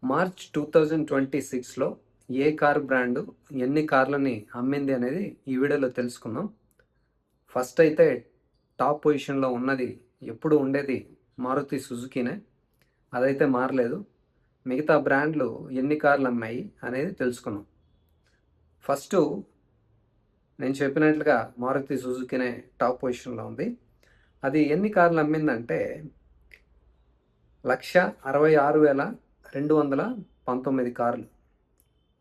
March 2026లో ఏ car brand ఎన్ని కార్లని అమ్మింది అనేది ఈ వీడియోలో తెలుసుకుందాం. ఫస్ట్ అయితే టాప్ పొజిషన్లో ఉన్నది ఎప్పుడు ఉండేది మారుతి సుజుకీనే. అదైతే మారలేదు. మిగతా బ్రాండ్లు ఎన్ని కార్లు అమ్మాయి అనేది తెలుసుకుందాం. ఫస్ట్ నేను చెప్పినట్లుగా మారుతి సుజుకీనే టాప్ పొజిషన్లో ఉంది. అది ఎన్ని కార్లు అమ్మిందంటే 1,66,219 కార్లు,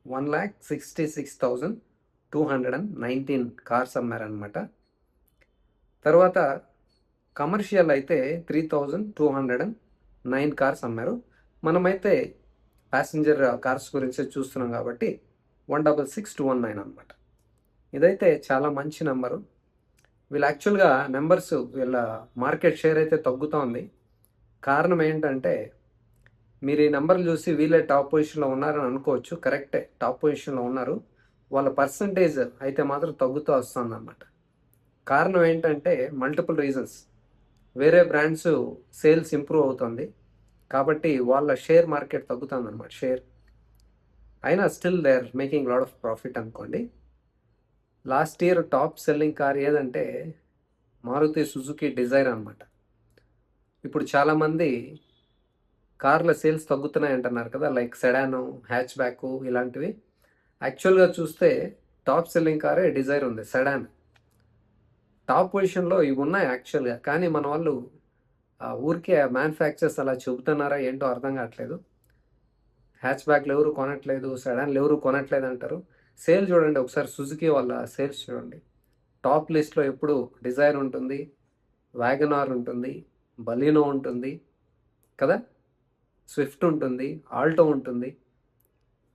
1,66,219 కార్స్ అమ్మారనమాట. తర్వాత కమర్షియల్ అయితే 3,209 కార్స్ అమ్మారు. మనమైతే ప్యాసింజర్ కార్స్ గురించి చూస్తున్నాం కాబట్టి 166,219 అనమాట. ఇదైతే చాలా మంచి నెంబరు. వీళ్ళు యాక్చువల్గా నెంబర్స్ వీళ్ళ మార్కెట్ షేర్ అయితే తగ్గుతూ ఉంది. కారణం ఏంటంటే మీరు ఈ నెంబర్లు చూసి వీళ్ళే టాప్ పొజిషన్లో ఉన్నారని అనుకోవచ్చు. కరెక్టే, టాప్ పొజిషన్లో ఉన్నారు. వాళ్ళ పర్సంటేజ్ అయితే మాత్రం తగ్గుతూ వస్తుంది అన్నమాట. కారణం ఏంటంటే మల్టిపుల్ రీజన్స్. వేరే బ్రాండ్స్ సేల్స్ ఇంప్రూవ్ అవుతుంది కాబట్టి వాళ్ళ షేర్ మార్కెట్ తగ్గుతుంది అనమాట. షేర్ అయినా still they are making lot of profit అనుకోండి. Last year top selling car ఏదంటే మారుతి సుజుకి డిజైర్ అనమాట. ఇప్పుడు చాలామంది కార్ల సేల్స్ తగ్గుతున్నాయి అంటున్నారు కదా, లైక్ సెడాను, హ్యాచ్ బ్యాక్ ఇలాంటివి. యాక్చువల్గా చూస్తే టాప్ సెల్లింగ్ కారే డిజైర్ ఉంది. సెడాన్ టాప్ పొజిషన్లో ఇవి ఉన్నాయి యాక్చువల్గా, కానీ మన వాళ్ళు ఊరికే మ్యానుఫ్యాక్చర్స్ అలా చెబుతున్నారా ఏంటో అర్థం కావట్లేదు. హ్యాచ్ బ్యాక్లు ఎవరు కొనట్లేదు, సెడాన్లు ఎవరు కొనట్లేదు అంటారు. సేల్ చూడండి ఒకసారి, సుజుకి వాళ్ళ సేల్స్ చూడండి. టాప్ లిస్ట్లో ఎప్పుడు డిజైర్ ఉంటుంది, వ్యాగనార్ ఉంటుంది, బలీనో ఉంటుంది కదా, స్విఫ్ట్ ఉంటుంది, ఆల్టో ఉంటుంది.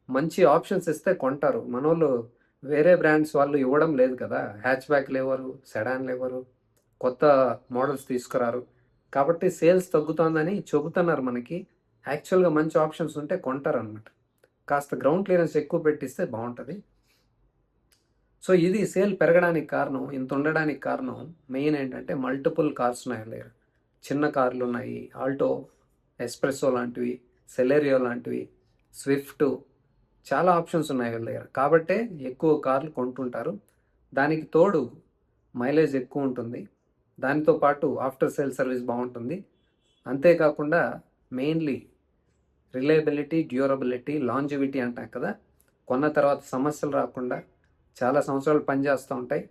మంచి ఆప్షన్స్ ఇస్తే కొంటారు. మనోళ్ళు వేరే బ్రాండ్స్ వాళ్ళు ఇవ్వడం లేదు కదా. హ్యాచ్ బ్యాక్లు ఎవరు, సెడాన్లు ఎవరు, కొత్త మోడల్స్ తీసుకురారు. కాబట్టి సేల్స్ తగ్గుతుందని చెబుతున్నారు మనకి. యాక్చువల్గా మంచి ఆప్షన్స్ ఉంటే కొంటారు అనమాట. కాస్త గ్రౌండ్ క్లియరెన్స్ ఎక్కువ పెట్టిస్తే బాగుంటుంది. సో ఇది సేల్ పెరగడానికి కారణం, ఇంత ఉండడానికి కారణం మెయిన్ ఏంటంటే మల్టిపుల్ కార్స్ ఉన్నాయి. చిన్న కార్లు ఉన్నాయి, ఆల్టో, ఎస్ప్రెస్సో లాంటివి, సెలెరియో లాంటివి, స్విఫ్ట్, చాలా ఆప్షన్స్ ఉన్నాయి వీళ్ళ దగ్గర. కాబట్టే ఎక్కువ కార్లు కొంటుంటారు. దానికి తోడు మైలేజ్ ఎక్కువ ఉంటుంది. దానితో పాటు ఆఫ్టర్ సేల్ సర్వీస్ బాగుంటుంది. అంతేకాకుండా మెయిన్లీ రిలయబిలిటీ, డ్యూరబిలిటీ, లాంజివిటీ అంటాం కదా, కొన్న తర్వాత సమస్యలు రాకుండా చాలా సంవత్సరాలు పనిచేస్తూ ఉంటాయి.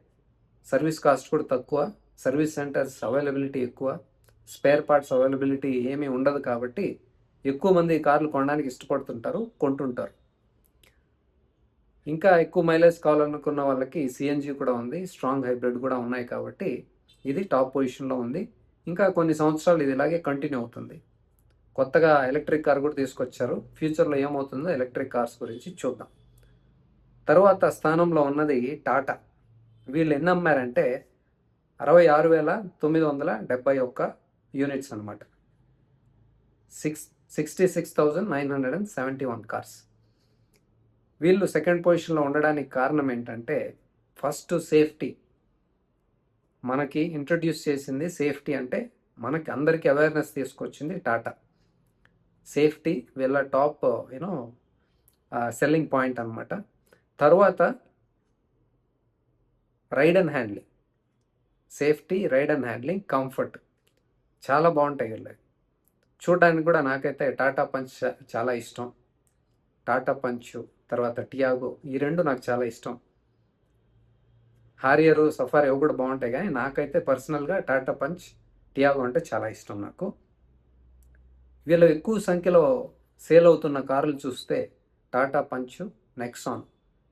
సర్వీస్ కాస్ట్ కూడా తక్కువ, సర్వీస్ సెంటర్స్ అవైలబిలిటీ ఎక్కువ, స్పేర్ పార్ట్స్ అవైలబిలిటీ ఏమీ ఉండదు. కాబట్టి ఎక్కువ మంది కార్లు కొనడానికి ఇష్టపడుతుంటారు, కొంటుంటారు. ఇంకా ఎక్కువ మైలేజ్ కావాలనుకున్న వాళ్ళకి సిఎన్జి కూడా ఉంది, స్ట్రాంగ్ హైబ్రిడ్ కూడా ఉన్నాయి. కాబట్టి ఇది టాప్ పొజిషన్లో ఉంది. ఇంకా కొన్ని సంవత్సరాలు ఇది ఇలాగే కంటిన్యూ అవుతుంది. కొత్తగా ఎలక్ట్రిక్ కార్ కూడా తీసుకొచ్చారు. ఫ్యూచర్లో ఏమవుతుందో ఎలక్ట్రిక్ కార్స్ గురించి చూద్దాం. తరువాత స్థానంలో ఉన్నది టాటా. వీళ్ళు ఎన్ని అమ్మారంటే 66,971 యూనిట్స్ అనమాట. 66,971 కార్స్. వీళ్ళు సెకండ్ పొజిషన్లో ఉండడానికి కారణం ఏంటంటే ఫస్ట్ సేఫ్టీ. మనకి ఇంట్రడ్యూస్ చేసింది సేఫ్టీ, అంటే మనకి అందరికీ అవేర్నెస్ తీసుకొచ్చింది టాటా. సేఫ్టీ వీళ్ళ టాప్ సెల్లింగ్ పాయింట్ అనమాట. తర్వాత ride and handling, safety, ride and handling, comfort చాలా బాగుంటాయి వీళ్ళకి. చూడడానికి కూడా నాకైతే టాటా పంచ్ చాలా ఇష్టం. టాటా పంచ్, తర్వాత టియాగో, ఈ రెండు నాకు చాలా ఇష్టం. హారియరు, సఫారీ అవి కూడా బాగుంటాయి, కానీ నాకైతే పర్సనల్గా టాటా పంచ్, టియాగో అంటే చాలా ఇష్టం నాకు. వీళ్ళు ఎక్కువ సంఖ్యలో సేల్ అవుతున్న కార్లు చూస్తే టాటా పంచ్, నెక్సాన్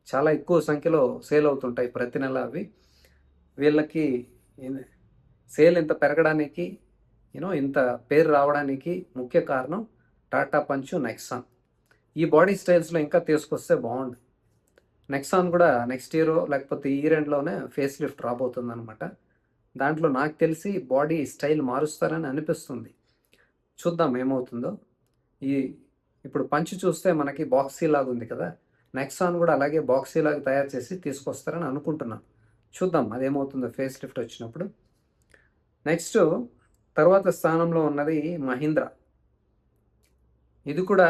చాలా ఎక్కువ సంఖ్యలో సేల్ అవుతుంటాయి ప్రతి నెల. అవి వీళ్ళకి సేల్ ఇంత పెరగడానికి, ఇంత పేరు రావడానికి ముఖ్య కారణం టాటా పంచ్, నెక్సాన్. ఈ బాడీ స్టైల్స్లో ఇంకా తీసుకొస్తే బాగుంది. నెక్సాన్ కూడా నెక్స్ట్ ఇయర్ లేకపోతే ఈ ఇయర్ ఎండ్లోనే ఫేస్ లిఫ్ట్ రాబోతుంది అనమాట. దాంట్లో నాకు తెలిసి బాడీ స్టైల్ మారుస్తారని అనిపిస్తుంది. చూద్దాం ఏమవుతుందో. ఇప్పుడు పంచ్ చూస్తే మనకి బాక్సీ లాగా ఉంది కదా, నెక్సాన్ కూడా అలాగే బాక్సీ లాగా తయారు చేసి తీసుకొస్తారని అనుకుంటున్నాను. చూద్దాం అదేమవుతుందో ఫేస్ లిఫ్ట్ వచ్చినప్పుడు. నెక్స్ట్ తర్వాత స్థానంలో ఉన్నది మహీంద్రా. ఇది కూడా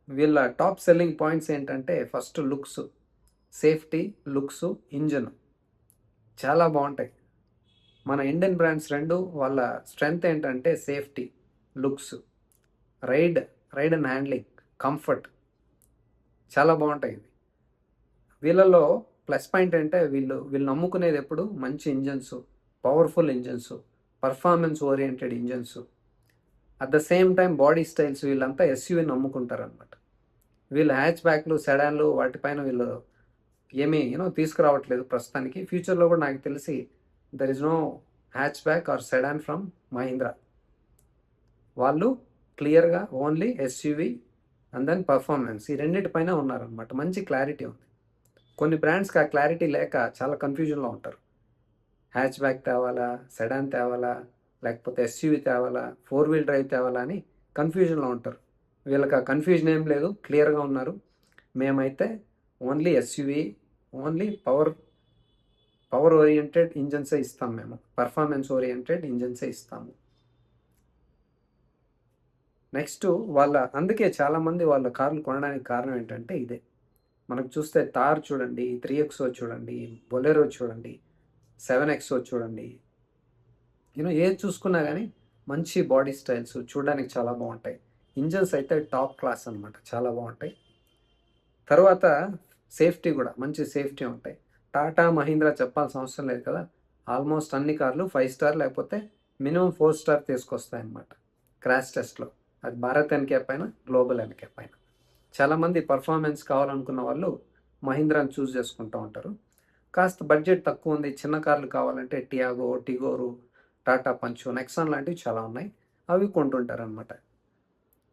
వీళ్ళ టాప్ సెల్లింగ్ పాయింట్స్ ఏంటంటే first looks, safety, looks, engine చాలా బాగుంటాయి. మన ఇండియన్ బ్రాండ్స్ రెండు వాళ్ళ స్ట్రెంగ్త్ ఏంటంటే safety, looks, ride ride and handling, comfort చాలా బాగుంటాయి ఇవి. వీళ్ళలో ప్లస్ పాయింట్ అంటే వీళ్ళు నమ్ముకునేది ఎప్పుడు మంచి engines, powerful engines, performance oriented engines. At the same time body styles, వీళ్ళంతా ఎస్యూవీని నమ్ముకుంటారు అనమాట. వీళ్ళు హ్యాచ్ బ్యాక్లు, సెడాన్లు వాటిపైన వీళ్ళు ఏమీ తీసుకురావట్లేదు ప్రస్తుతానికి. ఫ్యూచర్లో కూడా నాకు తెలిసి there is no hatch back or sedan from Mahindra. వాళ్ళు క్లియర్గా only SUV and then performance, ఈ రెండింటిపైన ఉన్నారనమాట. మంచి క్లారిటీ ఉంది. కొన్ని బ్రాండ్స్కి ఆ క్లారిటీ లేక చాలా కన్ఫ్యూజన్లో ఉంటారు. హ్యాచ్ బ్యాక్ తేవాలా, సెడాన్ తేవాలా, లేకపోతే ఎస్యూవీ తేవాలా, 4-wheel డ్రైవ్ తేవాలా అని కన్ఫ్యూజన్లో ఉంటారు. వీళ్ళకి ఆ కన్ఫ్యూజన్ ఏం లేదు, క్లియర్గా ఉన్నారు. మేమైతే only SUV, only power oriented ఇంజన్సే ఇస్తాం, మేము పర్ఫార్మెన్స్ ఓరియంటెడ్ ఇంజన్సే ఇస్తాము. నెక్స్ట్ అందుకే చాలామంది వాళ్ళ కార్లు కొనడానికి కారణం ఏంటంటే ఇదే. మనకు చూస్తే థార్ చూడండి, 3XO చూడండి, బొలెరో చూడండి, 7XO చూడండి, ఏది చూసుకున్నా కానీ మంచి బాడీ స్టైల్స్ చూడడానికి చాలా బాగుంటాయి. ఇంజన్స్ అయితే టాప్ క్లాస్ అనమాట, చాలా బాగుంటాయి. తర్వాత సేఫ్టీ కూడా మంచి సేఫ్టీ ఉంటాయి. టాటా, మహీంద్రా చెప్పాల్సిన అవసరం లేదు కదా. ఆల్మోస్ట్ అన్ని కార్లు 5 స్టార్ లేకపోతే మినిమం 4 స్టార్ తీసుకొస్తాయి అన్నమాట క్రాష్ టెస్ట్లో. అది భారత్ ఎన్క్యాప్ అయినా, గ్లోబల్ ఎన్క్యాప్ అయినా. చాలామంది పర్ఫార్మెన్స్ కావాలనుకున్న వాళ్ళు మహీంద్రాని చూస్ చేసుకుంటూ ఉంటారు. కాస్త బడ్జెట్ తక్కువ ఉంది, చిన్న కార్లు కావాలంటే టియాగో, టిగోరు, టాటా పంచు, నెక్సాన్ లాంటివి చాలా ఉన్నాయి, అవి కొంటుంటారు అనమాట.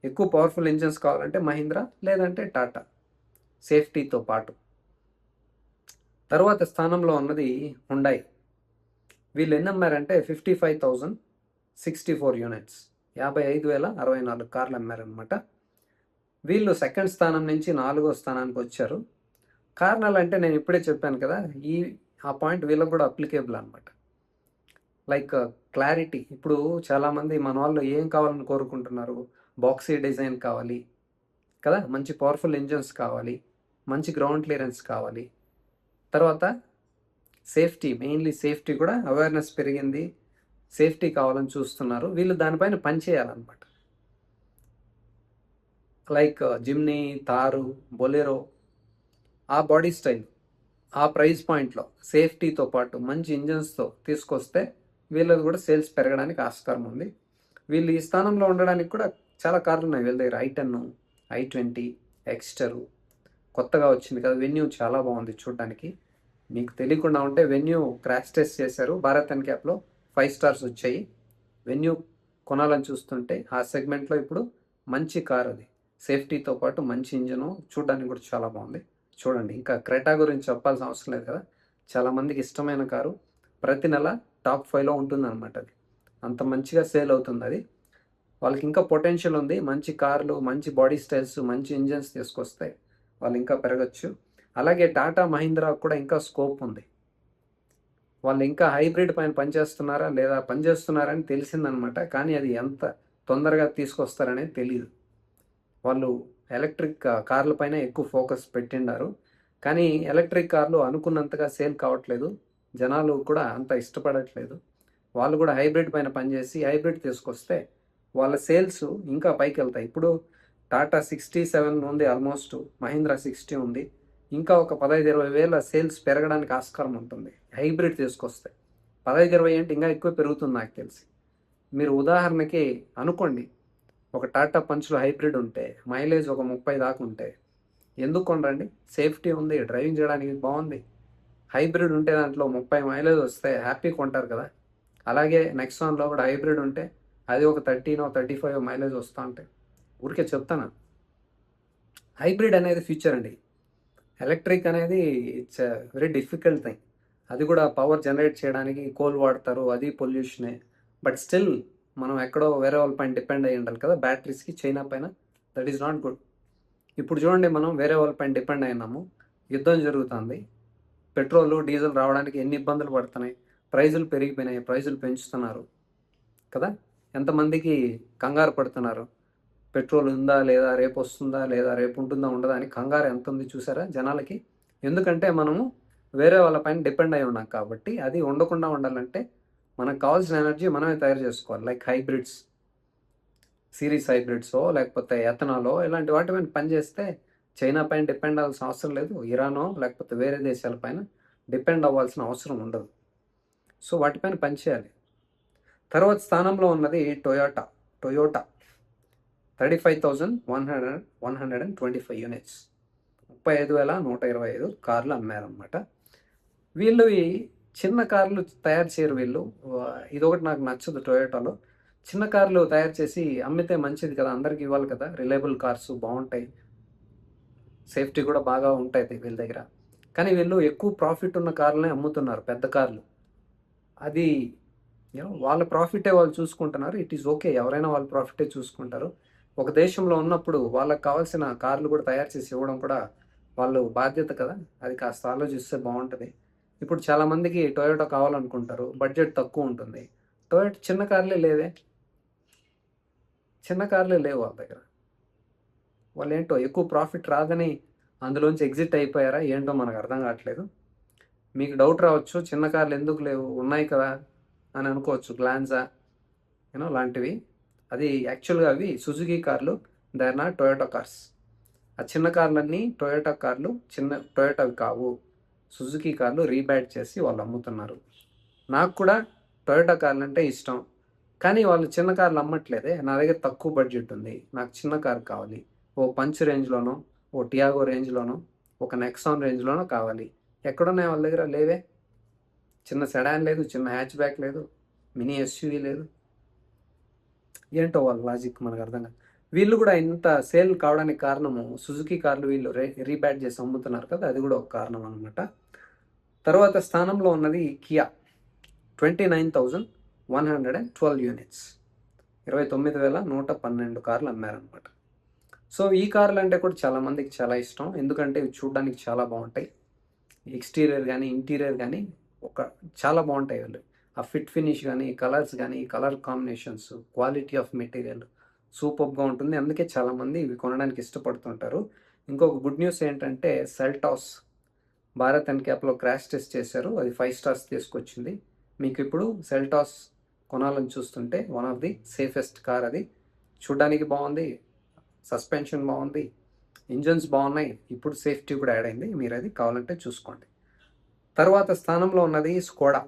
ఎక్కువ పవర్ఫుల్ ఇంజన్స్ కావాలంటే మహీంద్రా, లేదంటే టాటా సేఫ్టీతో పాటు. తర్వాత స్థానంలో ఉన్నది హుండాయ్. వీళ్ళు ఎన్ని అమ్మారంటే 55,064 యూనిట్స్, 55,064 కార్లు అమ్మారనమాట. వీళ్ళు సెకండ్ స్థానం నుంచి 4వ స్థానానికి వచ్చారు. కారణాలు అంటే నేను ఇప్పుడే చెప్పాను కదా, ఆ పాయింట్ వీళ్ళకి కూడా అప్లికేబుల్ అనమాట. Like clarity. ఇప్పుడు చాలామంది మన వాళ్ళు ఏం కావాలని కోరుకుంటున్నారు, బాక్సీ డిజైన్ కావాలి కదా, మంచి పవర్ఫుల్ ఇంజన్స్ కావాలి, మంచి గ్రౌండ్ క్లియరెన్స్ కావాలి. తర్వాత సేఫ్టీ, మెయిన్లీ సేఫ్టీ కూడా అవేర్నెస్ పెరిగింది, సేఫ్టీ కావాలని చూస్తున్నారు. వీళ్ళు దానిపైన పనిచేయాలన్నమాట. లైక్ జిమ్నీ, తారు, బొలెరో, ఆ బాడీ స్టైల్, ఆ ప్రైస్ పాయింట్లో సేఫ్టీతో పాటు మంచి ఇంజన్స్తో తీసుకొస్తే వీళ్ళది కూడా సేల్స్ పెరగడానికి ఆస్కారం ఉంది. వీళ్ళు ఈ స్థానంలో ఉండడానికి కూడా చాలా కార్లు ఉన్నాయి వీళ్ళ దగ్గర. i10, i20, ఎక్స్టరు, కొత్తగా వచ్చింది కదా వెన్యూ, చాలా బాగుంది చూడడానికి. మీకు తెలియకుండా ఉంటే వెన్యూ క్రాష్ టెస్ట్ చేశారు, భారత్ ఎన్క్యాప్లో 5 స్టార్స్ వచ్చాయి. వెన్యూ కొనాలని చూస్తుంటే ఆ సెగ్మెంట్లో ఇప్పుడు మంచి కార్ అది, సేఫ్టీతో పాటు మంచి ఇంజను, చూడడానికి కూడా చాలా బాగుంది. చూడండి, ఇంకా క్రెటా గురించి చెప్పాల్సిన అవసరం లేదు కదా, చాలామందికి ఇష్టమైన కారు. ప్రతి నెల టాప్ 5లో ఉంటుంది అనమాట. అది అంత మంచిగా సేల్ అవుతుంది. అది వాళ్ళకి ఇంకా పొటెన్షియల్ ఉంది. మంచి కార్లు, మంచి బాడీ స్టైల్స్, మంచి ఇంజన్స్ తీసుకొస్తే వాళ్ళు ఇంకా పెరగచ్చు. అలాగే టాటా, మహీంద్రా కూడా ఇంకా స్కోప్ ఉంది. వాళ్ళు ఇంకా హైబ్రిడ్ పైన పనిచేస్తున్నారా లేదా పనిచేస్తున్నారని తెలిసిందనమాట. కానీ అది ఎంత తొందరగా తీసుకొస్తారనేది తెలియదు. వాళ్ళు ఎలక్ట్రిక్ కార్ల పైన ఎక్కువ ఫోకస్ పెట్టిండారు, కానీ ఎలక్ట్రిక్ కార్లు అనుకున్నంతగా సేల్ కావట్లేదు, జనాలు కూడా అంత ఇష్టపడట్లేదు. వాళ్ళు కూడా హైబ్రిడ్ పైన పనిచేసి హైబ్రిడ్ తీసుకొస్తే వాళ్ళ సేల్స్ ఇంకా పైకి వెళ్తాయి. ఇప్పుడు టాటా 67 ఉంది ఆల్మోస్ట్, మహీంద్రా 60 ఉంది. ఇంకా ఒక 15-20 వేల సేల్స్ పెరగడానికి ఆస్కారం ఉంటుంది హైబ్రిడ్ తీసుకొస్తే. 15-20 అంటే ఇంకా ఎక్కువ పెరుగుతుంది నాకు తెలిసి. మీరు ఉదాహరణకి అనుకోండి, ఒక టాటా పంచ్లో హైబ్రిడ్ ఉంటే మైలేజ్ ఒక 30 దాకా ఉంటే ఎందుకు కొనరండి? సేఫ్టీ ఉంది, డ్రైవింగ్ చేయడానికి బాగుంది. హైబ్రిడ్ ఉంటే దాంట్లో 30 మైలేజ్ వస్తే హ్యాపీ కొంటారు కదా. అలాగే నెక్సాన్లో కూడా హైబ్రిడ్ ఉంటే అది ఒక 13-35 మైలేజ్ వస్తూ ఉంటాయి. ఊరికే చెప్తాను, హైబ్రిడ్ అనేది ఫ్యూచర్ అండి. ఎలక్ట్రిక్ అనేది ఇట్స్ వెరీ డిఫికల్ట్ థింగ్. అది కూడా పవర్ జనరేట్ చేయడానికి కోల్ వాడతారు, అది పొల్యూషనే. బట్ స్టిల్ మనం ఎక్కడో వేరే వాళ్ళ పైన డిపెండ్ అయ్యి ఉండాలి కదా, బ్యాటరీస్కి, చైనా పైన. That is not good. ఇప్పుడు చూడండి, మనం వేరే వాళ్ళ పైన డిపెండ్ అయినాము, యుద్ధం జరుగుతుంది, పెట్రోల్, డీజిల్ రావడానికి ఎన్ని ఇబ్బందులు పడుతున్నాయి, ప్రైజులు పెరిగిపోయినాయి, ప్రైజులు పెంచుతున్నారు కదా, ఎంతమందికి కంగారు పడుతున్నారు. పెట్రోల్ ఉందా లేదా, రేపు వస్తుందా లేదా, రేపు ఉంటుందా ఉండదా అని కంగారు ఎంత ఉంది చూసారా జనాలకి. ఎందుకంటే మనము వేరే వాళ్ళ పైన డిపెండ్ అయి ఉన్నాం కాబట్టి. అది ఉండకుండా ఉండాలంటే మనకు కావాల్సిన ఎనర్జీ మనమే తయారు చేసుకోవాలి. లైక్ హైబ్రిడ్స్, సిరీస్ హైబ్రిడ్సో లేకపోతే ఎథనాలో ఇలాంటి వాటి పైన పనిచేస్తే చైనా పైన డిపెండ్ అవ్వాల్సిన అవసరం లేదు. ఇరానో లేకపోతే వేరే దేశాల పైన డిపెండ్ అవ్వాల్సిన అవసరం ఉండదు. సో వాటిపైన పనిచేయాలి. తర్వాత స్థానంలో ఉన్నది టొయోటా 35,125 యూనిట్స్, 35,125 కార్లు అమ్మారనమాట. వీళ్ళు ఈ చిన్న కార్లు తయారు చేయరు వీళ్ళు. ఇదొకటి నాకు నచ్చదు టొయోటాలో. చిన్న కార్లు తయారు చేసి అమ్మితే మంచిది కదా, అందరికి ఇవ్వాలి కదా. రిలయబుల్ కార్స్ బాగుంటాయి, సేఫ్టీ కూడా బాగా ఉంటాయి వీళ్ళ దగ్గర. కానీ వీళ్ళు ఎక్కువ ప్రాఫిట్ ఉన్న కార్లనే అమ్ముతున్నారు, పెద్ద కార్లు. అది వాళ్ళ ప్రాఫిటే వాళ్ళు చూసుకుంటున్నారు. ఇట్ ఈస్ ఓకే, ఎవరైనా వాళ్ళ ప్రాఫిటే చూసుకుంటారు. ఒక దేశంలో ఉన్నప్పుడు వాళ్ళకి కావాల్సిన కార్లు కూడా తయారు చేసి ఇవ్వడం కూడా వాళ్ళు బాధ్యత కదా. అది కాస్త ఆలోచిస్తే బాగుంటుంది. ఇప్పుడు చాలామందికి టొయోటా కావాలనుకుంటారు, బడ్జెట్ తక్కువ ఉంటుంది. టొయోటా చిన్న కార్లే లేవు వాళ్ళ దగ్గర. వాళ్ళు ఏంటో ఎక్కువ ప్రాఫిట్ రాదని అందులోంచి ఎగ్జిట్ అయిపోయారా ఏంటో మనకు అర్థం కావట్లేదు. మీకు డౌట్ రావచ్చు, చిన్న కార్లు ఎందుకు లేవు, ఉన్నాయి కదా అని అనుకోవచ్చు. గ్లాన్జా లాంటివి. అది యాక్చువల్గా అవి సుజుకి కార్లు, they are not Toyota cars. ఆ చిన్న కార్లన్నీ టొయోటా కార్లు, చిన్న టొయోటావి కావు. సుజుకి కార్లు రీబ్యాట్ చేసి వాళ్ళు అమ్ముతున్నారు. నాకు కూడా టొయోటా కార్లు అంటే ఇష్టం, కానీ వాళ్ళు చిన్న కార్లు అమ్మట్లేదే. నా దగ్గర తక్కువ బడ్జెట్ ఉంది, నాకు చిన్న కార్ కావాలి. ఓ పంచ్ రేంజ్లోనో, ఓ టియాగో రేంజ్లోనో, ఒక నెక్సాన్ రేంజ్లోనో కావాలి. ఎక్కడున్నాయి వాళ్ళ దగ్గర? లేవే. చిన్న సెడాన్ లేదు, చిన్న హ్యాచ్ బ్యాక్ లేదు, మినీ ఎస్యూవీ లేదు. ఏంటో వాళ్ళ లాజిక్ మనకు అర్థం కాదు. వీళ్ళు కూడా ఇంత సేల్ కావడానికి కారణము సుజుకి కార్లు వీళ్ళు రీబ్యాట్ చేసి అమ్ముతున్నారు కదా, అది కూడా ఒక కారణం అనమాట. తర్వాత స్థానంలో ఉన్నది కియా, 29,112 యూనిట్స్, 29,112 కార్లు అమ్మారనమాట. సో ఈ కార్లు అంటే కూడా చాలామందికి చాలా ఇష్టం, ఎందుకంటే ఇవి చూడడానికి చాలా బాగుంటాయి. ఎక్స్టీరియర్ కానీ ఇంటీరియర్ కానీ చాలా బాగుంటాయి. వాళ్ళు ఆ ఫిట్ ఫినిష్ కానీ, కలర్స్ కానీ, colour combinations, quality of material సూపర్గా ఉంటుంది. అందుకే చాలామంది ఇవి కొనడానికి ఇష్టపడుతుంటారు. ఇంకొక గుడ్ న్యూస్ ఏంటంటే సెల్టాస్ భారత్ ఎన్క్యాప్లో క్రాష్ టెస్ట్ చేశారు, అది 5 స్టార్స్ తీసుకొచ్చింది. మీకు ఇప్పుడు సెల్టాస్ కొనాలని చూస్తుంటే one of the safest car. అది చూడడానికి బాగుంది, సస్పెన్షన్ బాగుంది, ఇంజన్స్ బాగున్నాయి, ఇప్పుడు సేఫ్టీ కూడా యాడ్ అయింది. మీరు అది కావాలంటే చూసుకోండి. తర్వాత స్థానంలో ఉన్నది స్కోడా,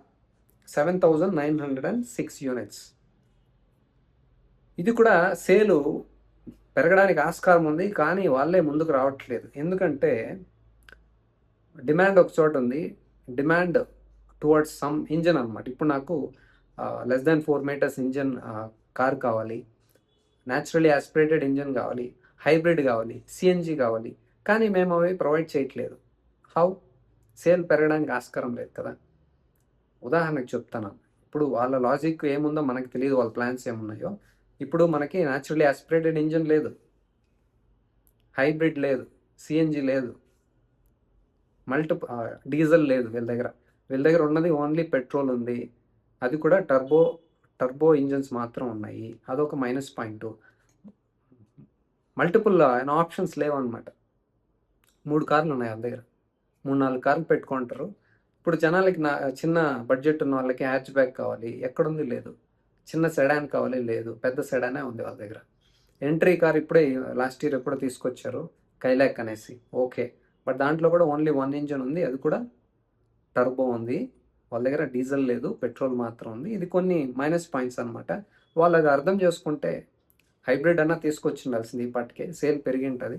7,906 యూనిట్స్. ఇది కూడా సేలు పెరగడానికి ఆస్కారం ఉంది, కానీ వాళ్ళే ముందుకు రావట్లేదు. ఎందుకంటే డిమాండ్ ఒక చోట ఉంది, డిమాండ్ టువర్డ్స్ సమ్ ఇంజన్ అనమాట. ఇప్పుడు నాకు less than 4 meters engine car కావాలి, న్యాచురలీ ఆస్పిరేటెడ్ ఇంజన్ కావాలి, హైబ్రిడ్ కావాలి, సిఎన్జి కావాలి, కానీ మేము అవి ప్రొవైడ్ చేయట్లేదు. హౌ? సేల్ పెరగడానికి ఆస్కారం లేదు కదా. ఉదాహరణకు చెప్తాను, ఇప్పుడు వాళ్ళ లాజిక్ ఏముందో మనకు తెలియదు, వాళ్ళ ప్లాన్స్ ఏమున్నాయో. ఇప్పుడు మనకి న్యాచురలీ ఆస్పిరేటెడ్ ఇంజన్ లేదు, హైబ్రిడ్ లేదు, సిఎన్జి లేదు, డీజిల్ లేదు వీళ్ళ దగ్గర ఉన్నది ఓన్లీ పెట్రోల్ ఉంది. అది కూడా టర్బో ఇంజన్స్ మాత్రం ఉన్నాయి. అదొక మైనస్ పాయింట్. మల్టిపుల్ ఆప్షన్స్ లేవన్నమాట. 3 కార్లు ఉన్నాయి వాళ్ళ దగ్గర, 3-4 కార్లు పెట్టుకుంటారు. ఇప్పుడు జనాలకి చిన్న బడ్జెట్ ఉన్న వాళ్ళకి హ్యాచ్ బ్యాక్ కావాలి, ఎక్కడుంది? లేదు. చిన్న సెడాన్ కావాలి, లేదు. పెద్ద సెడానే ఉంది వాళ్ళ దగ్గర. ఎంట్రీ కార్ ఇప్పుడే లాస్ట్ ఇయర్ ఎప్పుడో తీసుకొచ్చారు, కైలాక్ అనేసి, ఓకే. బట్ దాంట్లో కూడా ఓన్లీ 1 ఇంజన్ ఉంది, అది కూడా టర్బో ఉంది. వాళ్ళ దగ్గర డీజిల్ లేదు, పెట్రోల్ మాత్రం ఉంది. ఇది కొన్ని మైనస్ పాయింట్స్ అనమాట. వాళ్ళు అది అర్థం చేసుకుంటే హైబ్రిడ్ అన్నా తీసుకొచ్చిండాల్సింది, ఈ పాటికే సేల్ పెరిగి ఉంటుంది.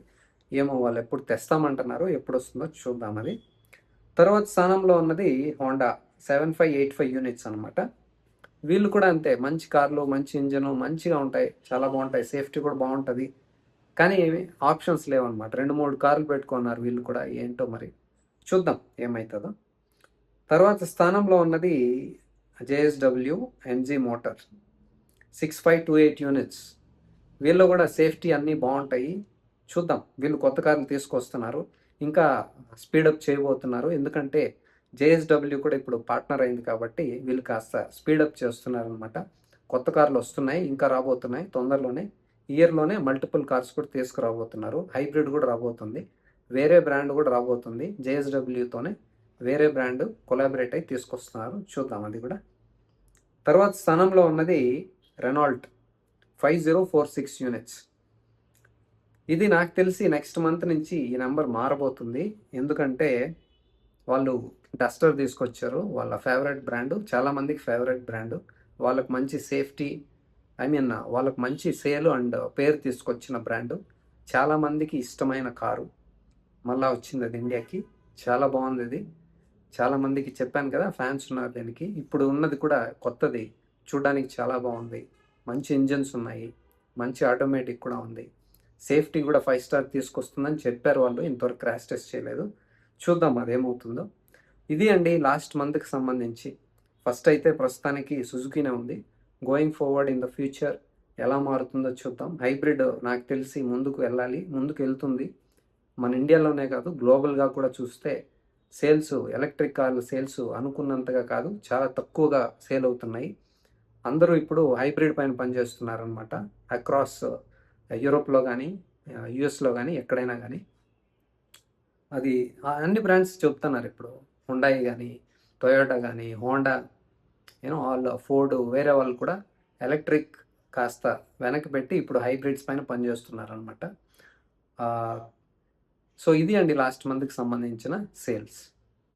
ఏమో వాళ్ళు ఎప్పుడు తెస్తామంటున్నారు, ఎప్పుడు వస్తుందో చూద్దాం అది. తర్వాత స్థానంలో ఉన్నది హోండా, 7,585 యూనిట్స్ అనమాట. వీళ్ళు కూడా అంతే, మంచి కార్లు, మంచి ఇంజను, మంచిగా ఉంటాయి, చాలా బాగుంటాయి, సేఫ్టీ కూడా బాగుంటుంది. కానీ ఆప్షన్స్ లేవన్నమాట. 2-3 కార్లు పెట్టుకున్నారు వీళ్ళు కూడా, ఏంటో మరి చూద్దాం ఏమవుతుందో. తర్వాత స్థానంలో ఉన్నది JSW MG మోటార్, 6,528 యూనిట్స్. వీళ్ళు కూడా సేఫ్టీ అన్నీ బాగుంటాయి. చూద్దాం, వీళ్ళు కొత్త కార్లు తీసుకొస్తున్నారు, ఇంకా స్పీడప్ చేయబోతున్నారు. ఎందుకంటే JSW కూడా ఇప్పుడు పార్ట్నర్ అయింది కాబట్టి వీళ్ళు కాస్త స్పీడప్ చేస్తున్నారు అనమాట. కొత్త కార్లు వస్తున్నాయి, ఇంకా రాబోతున్నాయి తొందరలోనే. ఇయర్లోనే మల్టిపుల్ కార్స్ కూడా తీసుకురాబోతున్నారు. హైబ్రిడ్ కూడా రాబోతుంది, వేరే బ్రాండ్ కూడా రాబోతుంది. జేఎస్డబ్ల్యూతోనే వేరే బ్రాండ్ కొలాబరేట్ అయి తీసుకొస్తున్నారు, చూద్దాం అది కూడా. తర్వాత స్థానంలో ఉన్నది రెనాల్ట్ 5046 యూనిట్స్. ఇది నాకు తెలిసి నెక్స్ట్ మంత్ నుంచి ఈ నెంబర్ మారబోతుంది. ఎందుకంటే వాళ్ళు డస్టర్ తీసుకొచ్చారు, వాళ్ళ ఫేవరెట్ బ్రాండ్, చాలామందికి ఫేవరెట్ బ్రాండ్. వాళ్ళకు మంచి సేఫ్టీ, వాళ్ళకు మంచి సేల్ అండ్ పేరు తీసుకొచ్చిన బ్రాండ్. చాలామందికి ఇష్టమైన కారు మళ్ళా వచ్చింది అది ఇండియాకి. చాలా బాగుంది ఇది. చాలామందికి చెప్పాను కదా, ఫ్యాన్స్ ఉన్నారు దీనికి. ఇప్పుడు ఉన్నది కూడా కొత్తది, చూడడానికి చాలా బాగుంది. మంచి ఇంజన్స్ ఉన్నాయి, మంచి ఆటోమేటిక్ కూడా ఉంది. సేఫ్టీ కూడా 5 స్టార్ తీసుకొస్తుందని చెప్పారు వాళ్ళు. ఇంతవరకు క్రాష్ టెస్ట్ చేయలేదు, చూద్దాం అదేమవుతుందో. ఇది అండి లాస్ట్ మంత్కి సంబంధించి. ఫస్ట్ అయితే ప్రస్తుతానికి సుజుకీనే ఉంది. Going forward in the future ఎలా మారుతుందో చూద్దాం. హైబ్రిడ్ నాకు తెలిసి ముందుకు వెళ్తుంది. మన ఇండియాలోనే కాదు, గ్లోబల్గా కూడా చూస్తే సేల్స్, ఎలక్ట్రిక్ కార్ల సేల్స్ అనుకున్నంతగా కాదు, చాలా తక్కువగా సేల్ అవుతున్నాయి. అందరూ ఇప్పుడు హైబ్రిడ్ పైన పనిచేస్తున్నారనమాట. అక్రాస్ యూరోప్లో కానీ యుఎస్లో కానీ ఎక్కడైనా కానీ. అది అన్ని బ్రాండ్స్ చెప్తున్నారు ఇప్పుడు. హుండాయి కానీ, టొయోటా కానీ, హోండా, వాళ్ళు ఫోర్డ్, వేరే వాళ్ళు కూడా ఎలక్ట్రిక్ కాస్త వెనక్కి పెట్టి ఇప్పుడు హైబ్రిడ్స్ పైన పనిచేస్తున్నారనమాట. సో ఇది అండి లాస్ట్ మంత్కి సంబంధించిన సేల్స్.